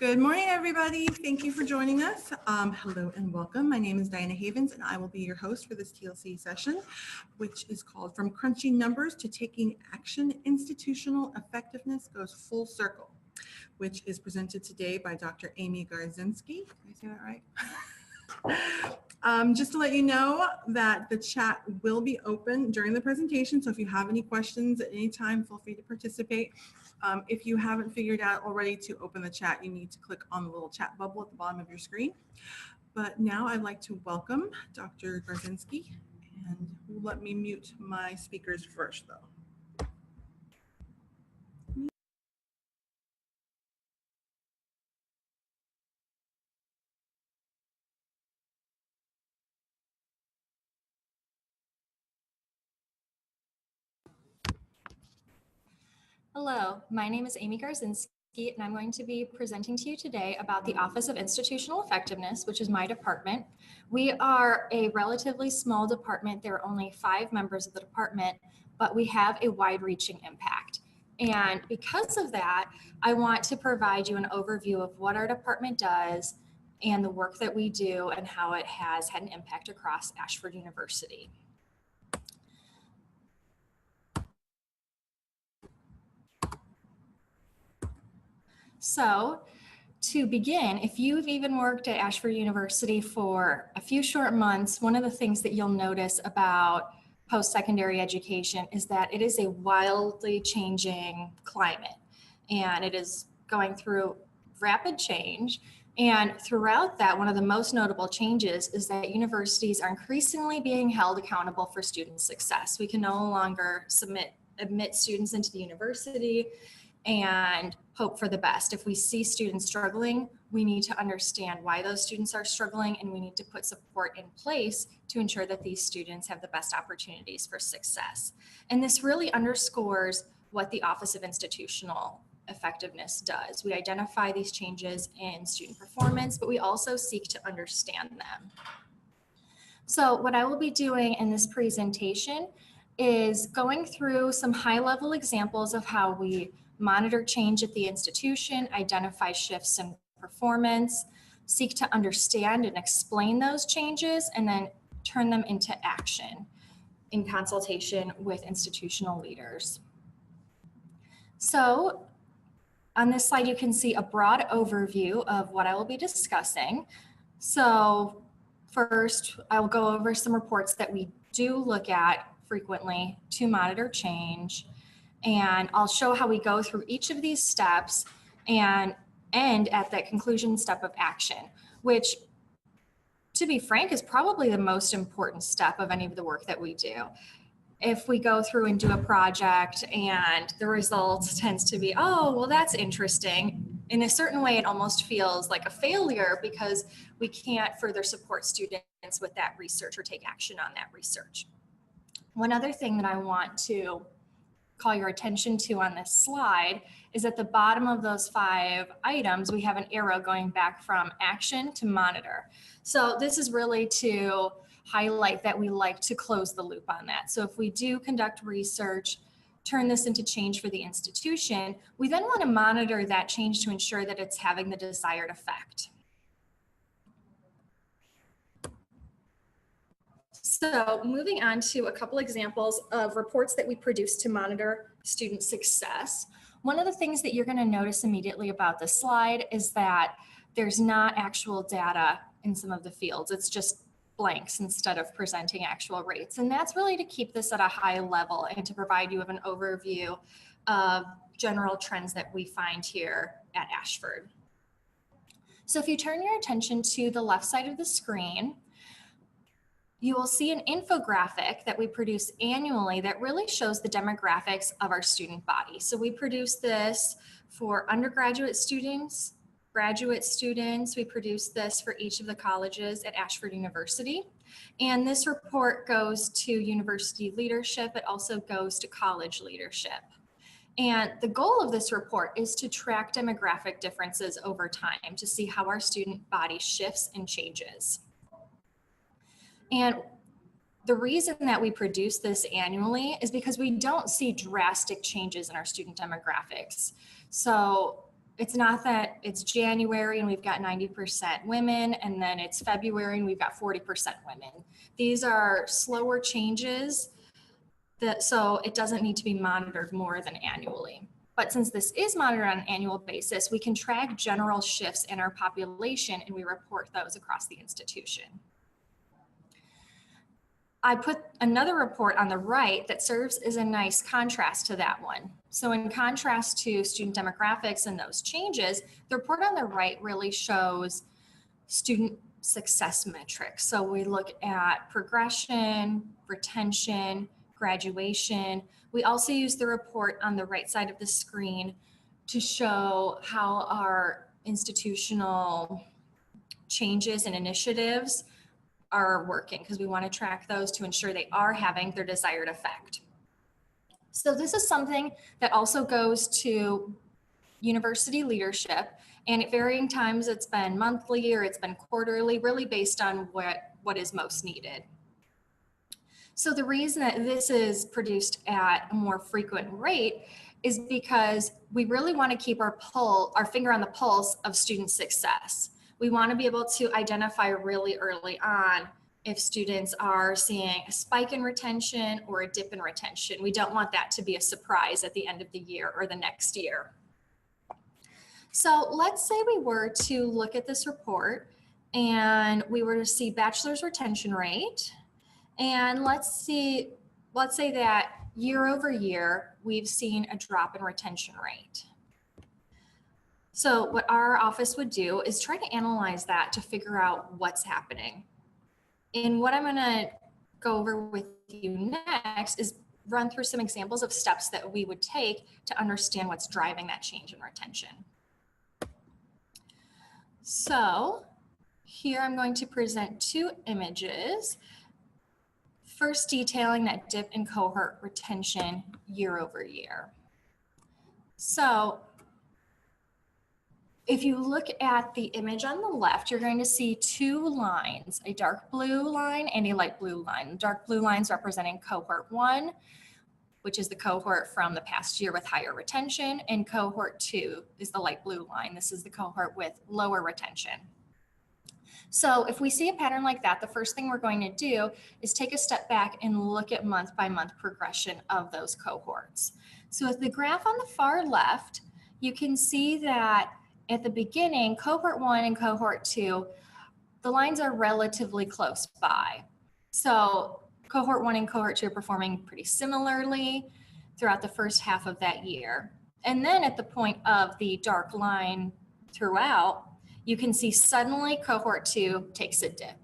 Good morning, everybody. Thank you for joining us. Hello and welcome. My name is Diana Havens, and I will be your host for this TLC session, which is called From Crunching Numbers to Taking Action, Institutional Effectiveness Goes Full Circle, which is presented today by Dr. Amy Garczynski. Did I say that right? Just to let you know that the chat will be open during the presentation, so if you have any questions at any time, feel free to participate. If you haven't figured out already to open the chat, you need to click on the little chat bubble at the bottom of your screen. But now I'd like to welcome Dr. Garczynski, and let me mute my speakers first, though. Hello, my name is Amy Garczynski, and I'm going to be presenting to you today about the Office of Institutional Effectiveness, which is my department. We are a relatively small department. There are only 5 members of the department, but we have a wide-reaching impact. And because of that, I want to provide you an overview of what our department does and the work that we do and how it has had an impact across Ashford University. So to begin, if you've even worked at Ashford University for a few short months, one of the things that you'll notice about post-secondary education is that it is a wildly changing climate, and it is going through rapid change. And throughout that, one of the most notable changes is that universities are increasingly being held accountable for student success. We can no longer admit students into the university and hope for the best. If we see students struggling, we need to understand why those students are struggling, and we need to put support in place to ensure that these students have the best opportunities for success. And this really underscores what the Office of Institutional Effectiveness does. We identify these changes in student performance, but we also seek to understand them. So what I will be doing in this presentation is going through some high-level examples of how we monitor change at the institution, identify shifts in performance, seek to understand and explain those changes, and then turn them into action in consultation with institutional leaders. So on this slide, you can see a broad overview of what I will be discussing. So first, I will go over some reports that we do look at frequently to monitor change. And I'll show how we go through each of these steps and end at that conclusion step of action, which, to be frank, is probably the most important step of any of the work that we do. If we go through and do a project and the results tends to be, oh, well, that's interesting. In a certain way, it almost feels like a failure because we can't further support students with that research or take action on that research. One other thing that I want to call your attention to on this slide is at the bottom of those 5 items, we have an arrow going back from action to monitor. So this is really to highlight that we like to close the loop on that. So if we do conduct research, turn this into change for the institution, we then want to monitor that change to ensure that it's having the desired effect. So moving on to a couple examples of reports that we produce to monitor student success. One of the things that you're going to notice immediately about this slide is that there's not actual data in some of the fields. It's just blanks instead of presenting actual rates. And that's really to keep this at a high level and to provide you with an overview of general trends that we find here at Ashford. So if you turn your attention to the left side of the screen, you will see an infographic that we produce annually that really shows the demographics of our student body. So we produce this for undergraduate students, graduate students. We produce this for each of the colleges at Ashford University. And this report goes to university leadership. It also goes to college leadership. And the goal of this report is to track demographic differences over time to see how our student body shifts and changes. And the reason that we produce this annually is because we don't see drastic changes in our student demographics. So it's not that it's January and we've got 90% women, and then it's February and we've got 40% women. These are slower changes so it doesn't need to be monitored more than annually. But since this is monitored on an annual basis, we can track general shifts in our population and we report those across the institution. I put another report on the right that serves as a nice contrast to that one. So in contrast to student demographics and those changes, the report on the right really shows student success metrics. So we look at progression, retention, graduation. We also use the report on the right side of the screen to show how our institutional changes and initiatives are working, because we want to track those to ensure they are having their desired effect. So this is something that also goes to university leadership, and at varying times it's been monthly or it's been quarterly, really based on what is most needed. So the reason that this is produced at a more frequent rate is because we really want to keep our finger on the pulse of student success. We want to be able to identify really early on if students are seeing a spike in retention or a dip in retention. We don't want that to be a surprise at the end of the year or the next year. So let's say we were to look at this report and we were to see bachelor's retention rate. And let's say that year over year, we've seen a drop in retention rate. So what our office would do is try to analyze that to figure out what's happening. And what I'm gonna go over with you next is run through some examples of steps that we would take to understand what's driving that change in retention. So here I'm going to present two images. First, detailing that dip in cohort retention year over year. So if you look at the image on the left, you're going to see two lines, a dark blue line and a light blue line. Dark blue lines representing cohort 1, which is the cohort from the past year with higher retention, and cohort 2 is the light blue line. This is the cohort with lower retention. So if we see a pattern like that, the first thing we're going to do is take a step back and look at month by month progression of those cohorts. So with the graph on the far left, you can see that at the beginning, cohort 1 and cohort 2, the lines are relatively close by. So cohort 1 and cohort 2 are performing pretty similarly throughout the first half of that year. And then at the point of the dark line throughout, you can see suddenly cohort 2 takes a dip.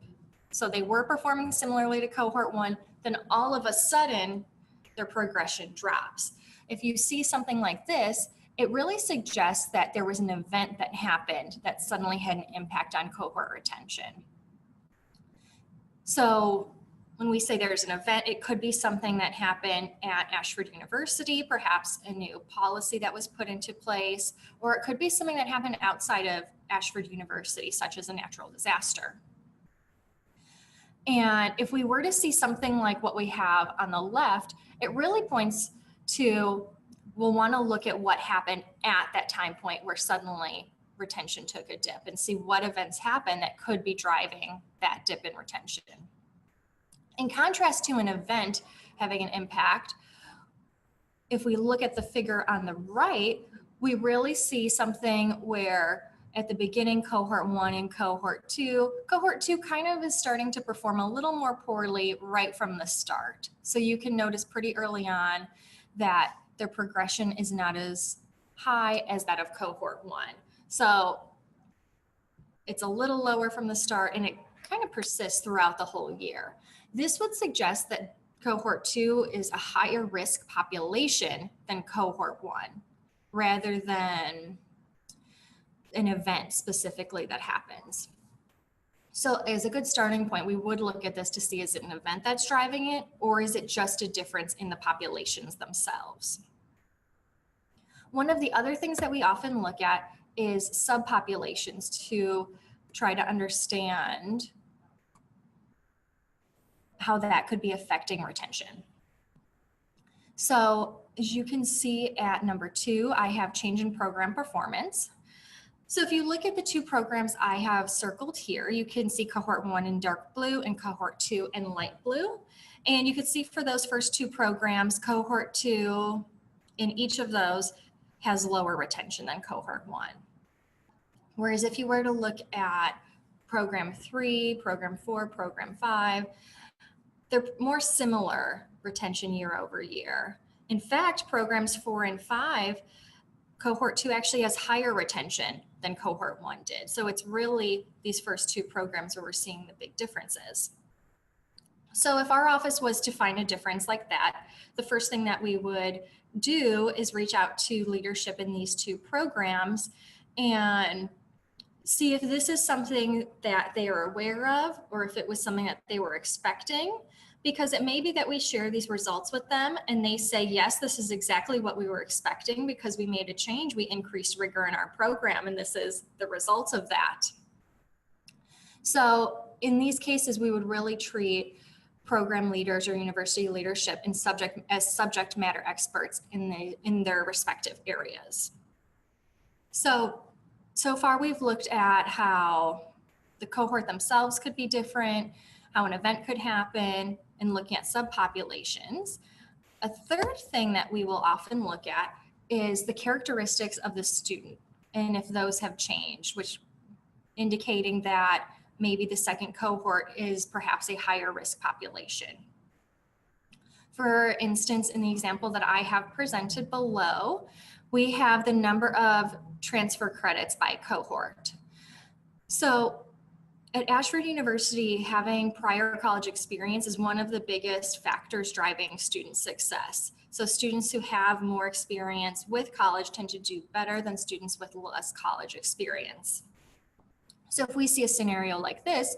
So they were performing similarly to cohort 1, then all of a sudden their progression drops. If you see something like this, it really suggests that there was an event that happened that suddenly had an impact on cohort retention. So when we say there's an event, it could be something that happened at Ashford University, perhaps a new policy that was put into place, or it could be something that happened outside of Ashford University, such as a natural disaster. And if we were to see something like what we have on the left, it really points to, we'll want to look at what happened at that time point where suddenly retention took a dip and see what events happened that could be driving that dip in retention. In contrast to an event having an impact, if we look at the figure on the right, we really see something where at the beginning, cohort 1 and cohort 2 kind of is starting to perform a little more poorly right from the start. So you can notice pretty early on that their progression is not as high as that of cohort 1. So it's a little lower from the start and it kind of persists throughout the whole year. This would suggest that cohort 2 is a higher risk population than cohort 1, rather than an event specifically that happens. So as a good starting point, we would look at this to see, is it an event that's driving it, or is it just a difference in the populations themselves? One of the other things that we often look at is subpopulations to try to understand how that could be affecting retention. So as you can see at number 2, I have change in program performance. So if you look at the two programs I have circled here, you can see cohort 1 in dark blue and cohort 2 in light blue. And you can see for those first two programs, cohort 2 in each of those has lower retention than cohort 1. Whereas if you were to look at program 3, program 4, program 5, they're more similar retention year over year. In fact, programs 4 and 5, cohort 2 actually has higher retention than cohort 1 did. So it's really these first two programs where we're seeing the big differences. So if our office was to find a difference like that, the first thing that we would do is reach out to leadership in these two programs and see if this is something that they are aware of or if it was something that they were expecting. Because it may be that we share these results with them and they say, yes, this is exactly what we were expecting because we made a change, we increased rigor in our program, and this is the results of that. So in these cases, we would really treat program leaders or university leadership as subject matter experts in their respective areas. So far we've looked at how the cohort themselves could be different, how an event could happen, and looking at subpopulations. A third thing that we will often look at is the characteristics of the student and if those have changed, which indicating that maybe the second cohort is perhaps a higher risk population. For instance, in the example that I have presented below, we have the number of transfer credits by cohort. So at Ashford University, having prior college experience is one of the biggest factors driving student success. So students who have more experience with college tend to do better than students with less college experience. So if we see a scenario like this,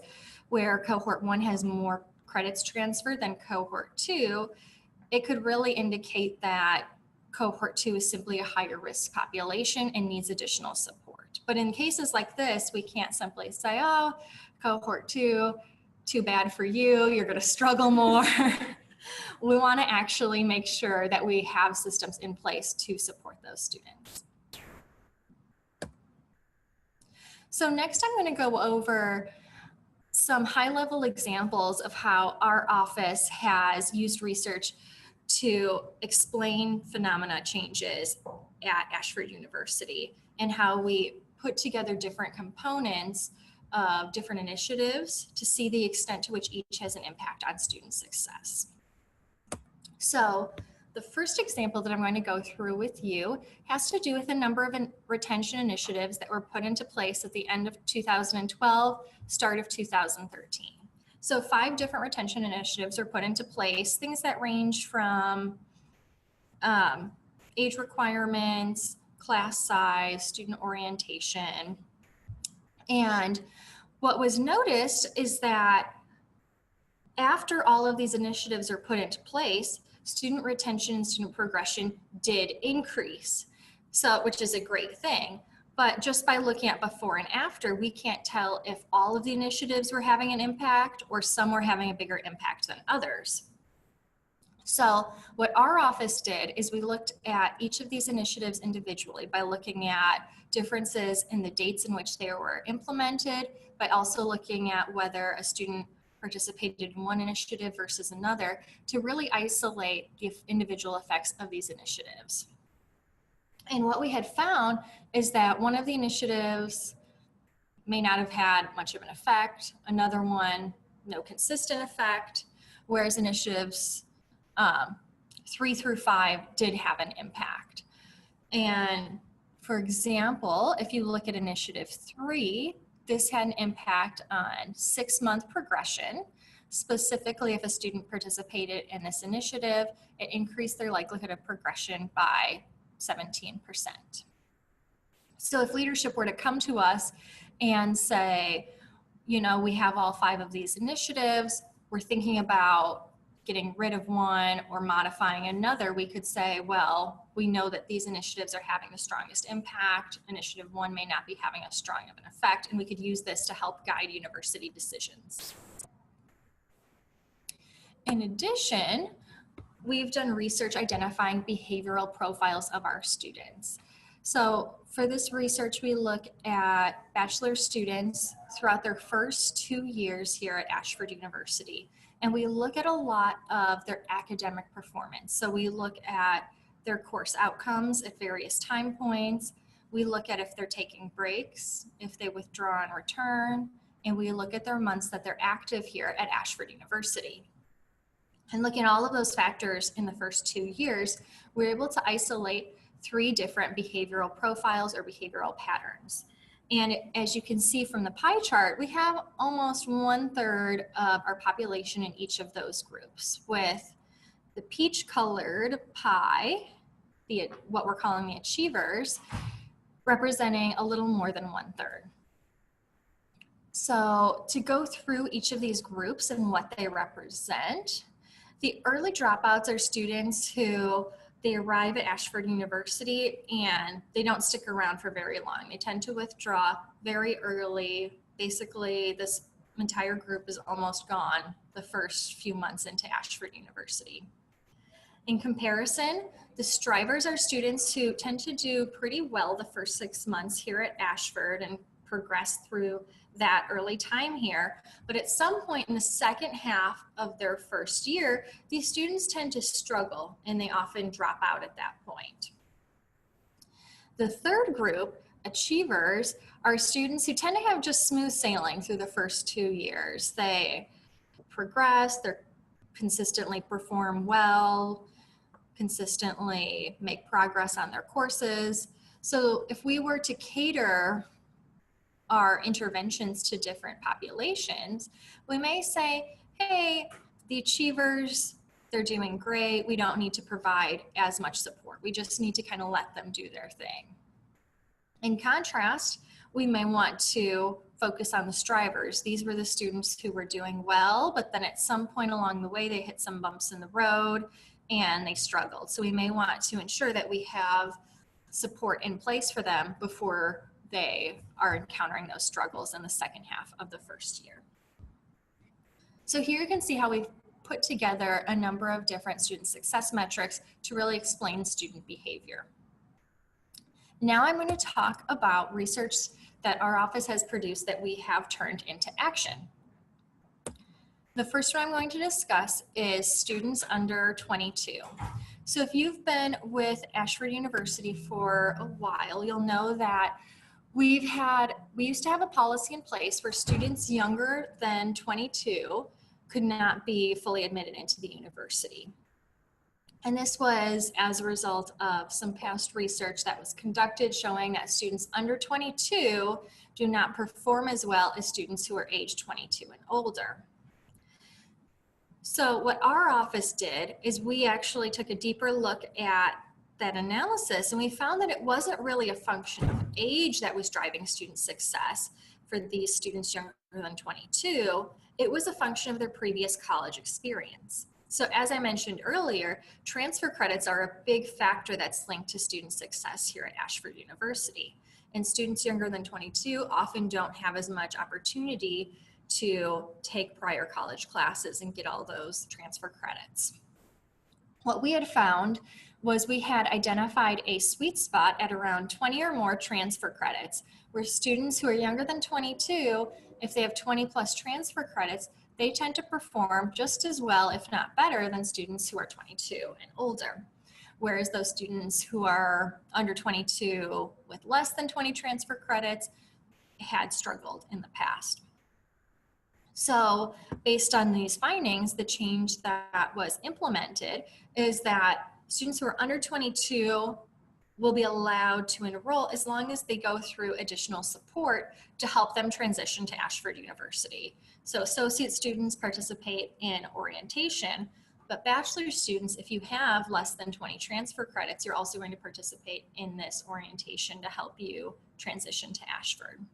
where cohort 1 has more credits transferred than cohort 2, it could really indicate that cohort 2 is simply a higher risk population and needs additional support. But in cases like this, we can't simply say, oh, cohort 2, too bad for you, you're going to struggle more. We want to actually make sure that we have systems in place to support those students. So next I'm going to go over some high-level examples of how our office has used research to explain phenomena changes at Ashford University and how we put together different components of different initiatives to see the extent to which each has an impact on student success. So the first example that I'm going to go through with you has to do with a number of retention initiatives that were put into place at the end of 2012, start of 2013. So 5 different retention initiatives were put into place, things that range from age requirements, class size, student orientation. And what was noticed is that after all of these initiatives are put into place, student retention and student progression did increase, which is a great thing. But just by looking at before and after, we can't tell if all of the initiatives were having an impact or some were having a bigger impact than others. So what our office did is we looked at each of these initiatives individually by looking at differences in the dates in which they were implemented, by also looking at whether a student participated in one initiative versus another to really isolate the individual effects of these initiatives. And what we had found is that one of the initiatives may not have had much of an effect, another one, no consistent effect, whereas initiatives 3 through 5 did have an impact. And for example, if you look at initiative 3, this had an impact on 6-month progression. Specifically, if a student participated in this initiative, it increased their likelihood of progression by 17%. So if leadership were to come to us and say, you know, we have all 5 of these initiatives, we're thinking about getting rid of one or modifying another, we could say, well, we know that these initiatives are having the strongest impact. Initiative 1 may not be having as strong of an effect, and we could use this to help guide university decisions. In addition, we've done research identifying behavioral profiles of our students. So for this research, we look at bachelor students throughout their first 2 years here at Ashford University. And we look at a lot of their academic performance. So we look at their course outcomes at various time points. We look at if they're taking breaks, if they withdraw and return, and we look at their months that they're active here at Ashford University. And looking at all of those factors in the first 2 years, we're able to isolate 3 different behavioral profiles or behavioral patterns. And as you can see from the pie chart, we have almost 1/3 of our population in each of those groups, with the peach colored pie, what we're calling the achievers, representing a little more than 1/3. So to go through each of these groups and what they represent, the early dropouts are students who they arrive at Ashford University and they don't stick around for very long. They tend to withdraw very early. Basically, this entire group is almost gone the first few months into Ashford University. In comparison, the strivers are students who tend to do pretty well the first 6 months here at Ashford and progress through that early time here. But at some point in the second half of their first year, these students tend to struggle and they often drop out at that point. The third group, achievers, are students who tend to have just smooth sailing through the first 2 years. They progress, they consistently perform well, consistently make progress on their courses. So if we were to cater our interventions to different populations, we may say, hey, the achievers, they're doing great. We don't need to provide as much support. We just need to kind of let them do their thing. In contrast, we may want to focus on the strivers. These were the students who were doing well, but then at some point along the way, they hit some bumps in the road and they struggled. So we may want to ensure that we have support in place for them before they are encountering those struggles in the second half of the first year. So here you can see how we've put together a number of different student success metrics to really explain student behavior. Now I'm going to talk about research that our office has produced that we have turned into action. The first one I'm going to discuss is students under 22. So if you've been with Ashford University for a while, you'll know that we used to have a policy in place where students younger than 22 could not be fully admitted into the university. And this was as a result of some past research that was conducted showing that students under 22 do not perform as well as students who are age 22 and older. So what our office did is we actually took a deeper look at that analysis, and we found that it wasn't really a function of age that was driving student success for these students younger than 22. It was a function of their previous college experience. So as I mentioned earlier, transfer credits are a big factor that's linked to student success here at Ashford University. And students younger than 22 often don't have as much opportunity to take prior college classes and get all those transfer credits. What we had found was we had identified a sweet spot at around 20 or more transfer credits, where students who are younger than 22, if they have 20 plus transfer credits, they tend to perform just as well, if not better, than students who are 22 and older. Whereas those students who are under 22 with less than 20 transfer credits had struggled in the past. So based on these findings, the change that was implemented is that students who are under 22 will be allowed to enroll as long as they go through additional support to help them transition to Ashford University. So associate students participate in orientation, but bachelor students, if you have less than 20 transfer credits, you're also going to participate in this orientation to help you transition to Ashford.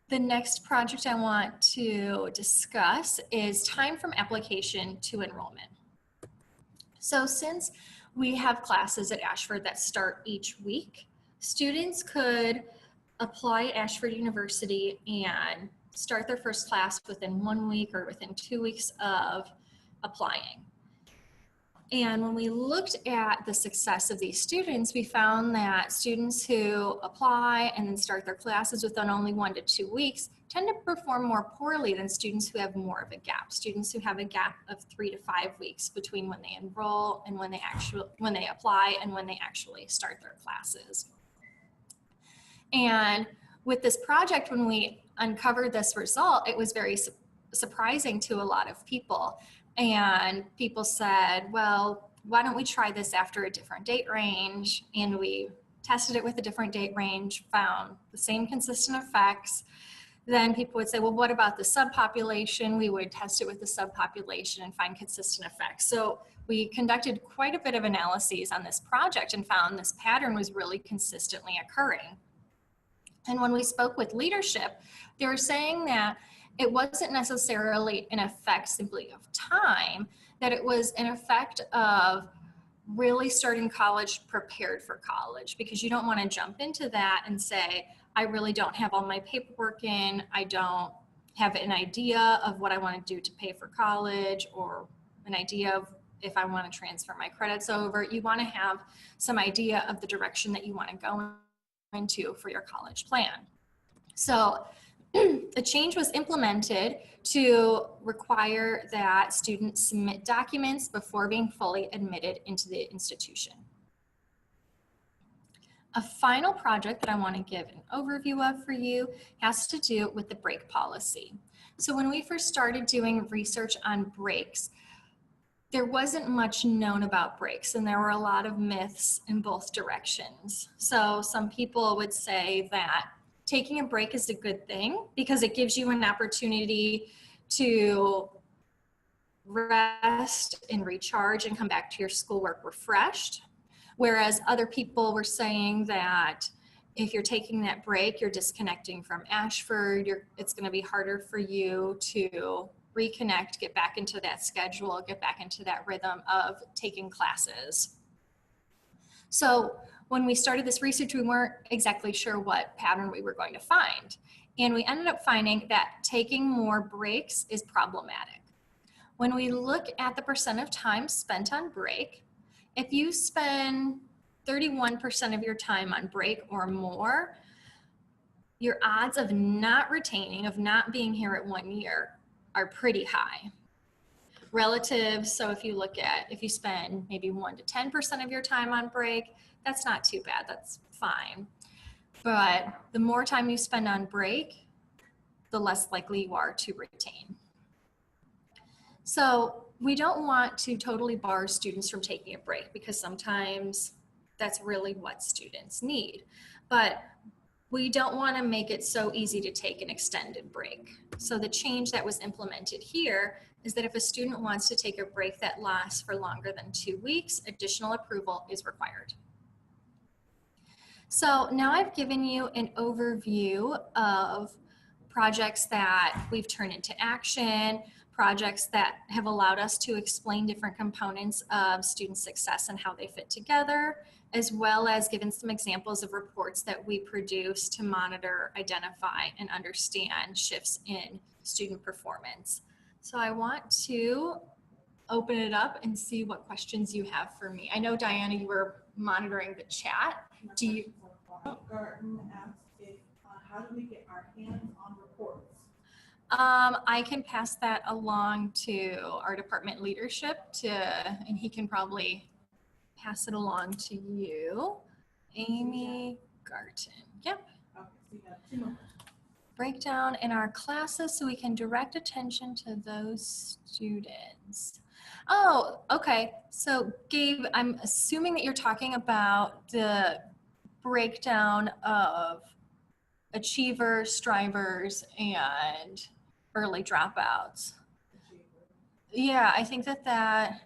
The next project I want to discuss is time from application to enrollment. So since we have classes at Ashford that start each week, students could apply at Ashford University and start their first class within 1 week or within 2 weeks of applying. And when we looked at the success of these students, we found that students who apply and then start their classes within only 1 to 2 weeks tend to perform more poorly than students who have more of a gap. Students who have a gap of 3 to 5 weeks between when they enroll and when they apply and when they actually start their classes. And with this project, when we uncovered this result, it was very surprising to a lot of people. And people said, well, why don't we try this after a different date range? And we tested it with a different date range, found the same consistent effects. Then people would say, well, what about the subpopulation? We would test it with the subpopulation and find consistent effects. So we conducted quite a bit of analyses on this project and found this pattern was really consistently occurring. And when we spoke with leadership, they were saying that it wasn't necessarily an effect simply of time, that it was an effect of really starting college prepared for college, because you don't want to jump into that and say, I really don't have all my paperwork in, I don't have an idea of what I want to do to pay for college, or an idea of if I want to transfer my credits over. You want to have some idea of the direction that you want to go into for your college plan. So a change was implemented to require that students submit documents before being fully admitted into the institution. A final project that I want to give an overview of for you has to do with the break policy. So when we first started doing research on breaks, there wasn't much known about breaks, and there were a lot of myths in both directions. So some people would say that taking a break is a good thing because it gives you an opportunity to rest and recharge and come back to your schoolwork refreshed. Whereas other people were saying that if you're taking that break, you're disconnecting from Ashford, it's going to be harder for you to reconnect, get back into that schedule, get back into that rhythm of taking classes. So when we started this research, we weren't exactly sure what pattern we were going to find. And we ended up finding that taking more breaks is problematic. When we look at the percent of time spent on break, if you spend 31% of your time on break or more, your odds of not retaining, of not being here at 1 year are pretty high. Relative, so if you spend maybe 1 to 10% of your time on break, that's not too bad, that's fine. But the more time you spend on break, the less likely you are to retain. So we don't want to totally bar students from taking a break, because sometimes that's really what students need. But we don't want to make it so easy to take an extended break. So the change that was implemented here is that if a student wants to take a break that lasts for longer than 2 weeks, additional approval is required. So now I've given you an overview of projects that we've turned into action, projects that have allowed us to explain different components of student success and how they fit together, as well as given some examples of reports that we produce to monitor, identify, and understand shifts in student performance. So I want to open it up and see what questions you have for me. I know, Diana, you were monitoring the chat. Do you? Garton asked if, how do we get our hands on reports? I can pass that along to our department leadership and he can probably pass it along to you. Amy Garton. Yep. Okay, so you got 2 more. Breakdown in our classes so we can direct attention to those students. Oh, okay. So Gabe, I'm assuming that you're talking about the breakdown of achievers, strivers, and early dropouts. Yeah, I think that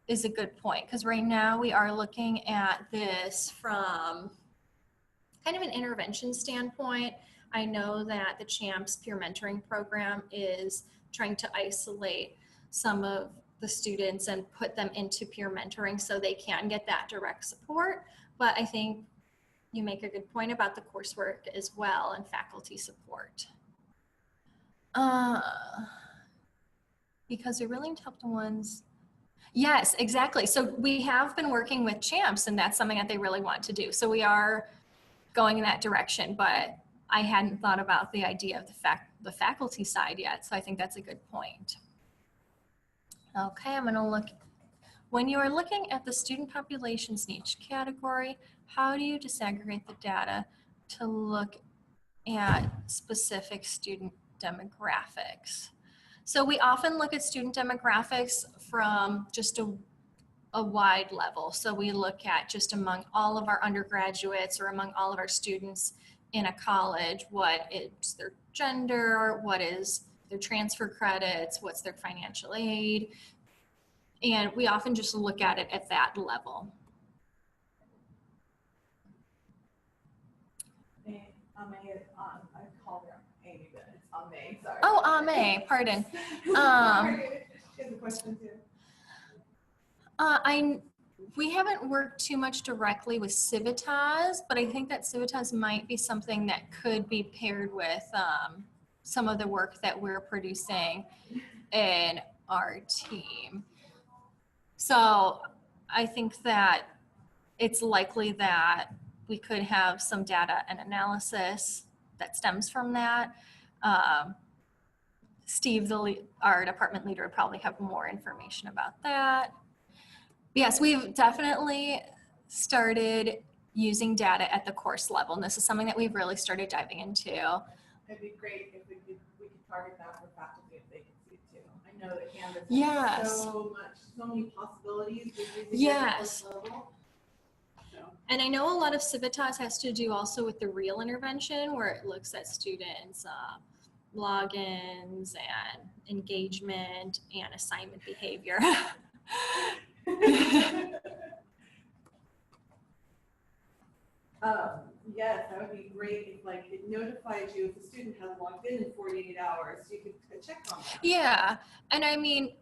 is a good point, because right now we are looking at this from kind of an intervention standpoint. I know that the CHAMPS peer mentoring program is trying to isolate some of the students and put them into peer mentoring so they can get that direct support. But I think you make a good point about the coursework as well and faculty support. Because we really need to help the ones. Yes, exactly. So we have been working with CHAMPS, and that's something that they really want to do. So we are going in that direction, but I hadn't thought about the idea of the faculty side yet. So I think that's a good point. Okay, I'm going to look. When you are looking at the student populations in each category, how do you disaggregate the data to look at specific student demographics? So we often look at student demographics from just a wide level. So we look at just among all of our undergraduates or among all of our students in a college, what is their gender, what is their transfer credits, what's their financial aid. And we often just look at it at that level. I called her Amy, but it's Ame, sorry. Oh, Ame, pardon. Sorry. She has a question too. We haven't worked too much directly with Civitas, but I think that Civitas might be something that could be paired with some of the work that we're producing in our team. So I think that it's likely that we could have some data and analysis that stems from that. Steve, our department leader, would probably have more information about that. Yes, we've definitely started using data at the course level, and this is something that we've really started diving into. It'd be great if we could target that for faculty if they can see it too. I know that Canvas Yes. has so many possibilities with using Yes. it at the course level. And I know a lot of Civitas has to do also with the real intervention, where it looks at students' logins and engagement and assignment behavior. Yes, that would be great if it notifies you if the student has logged in 48 hours, you could check on that. Yeah, and I mean,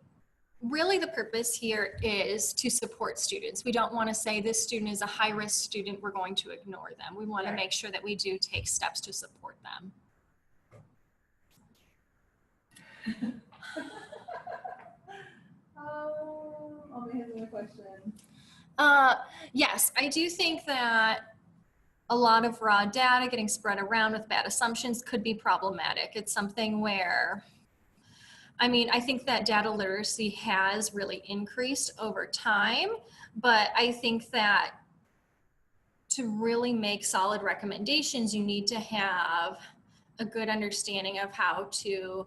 really the purpose here is to support students. We don't want to say this student is a high-risk student, we're going to ignore them. We want to make sure that we do take steps to support them. Amy has another question. Yes, I do think that a lot of raw data getting spread around with bad assumptions could be problematic. It's something where, I mean, I think that data literacy has really increased over time, but I think that to really make solid recommendations, you need to have a good understanding of how to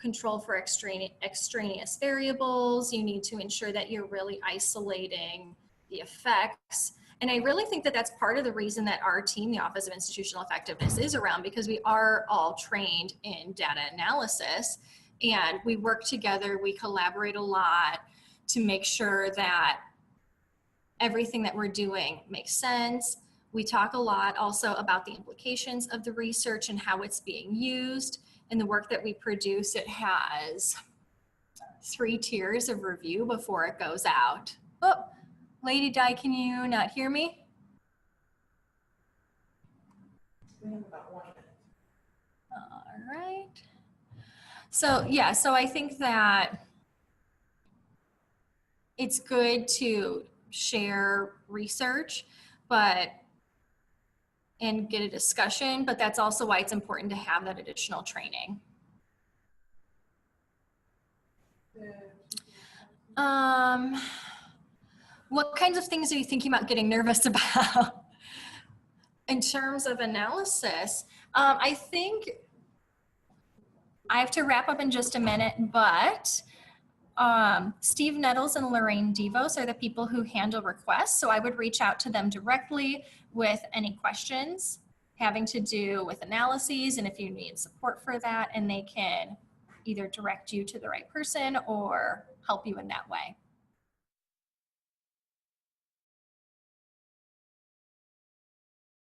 control for extraneous variables. You need to ensure that you're really isolating the effects. And I really think that that's part of the reason that our team, the Office of Institutional Effectiveness, is around, because we are all trained in data analysis and we work together, we collaborate a lot to make sure that everything that we're doing makes sense. We talk a lot also about the implications of the research and how it's being used. And the work that we produce, it has 3 tiers of review before it goes out. Oh, Lady Di, can you not hear me? We have about 1 minute. All right. So yeah, so I think that it's good to share research, and get a discussion, but that's also why it's important to have that additional training. What kinds of things are you thinking about getting nervous about? In terms of analysis, I think I have to wrap up in just a minute, but Steve Nettles and Lorraine Devos are the people who handle requests. So I would reach out to them directly with any questions having to do with analyses and if you need support for that, and they can either direct you to the right person or help you in that way.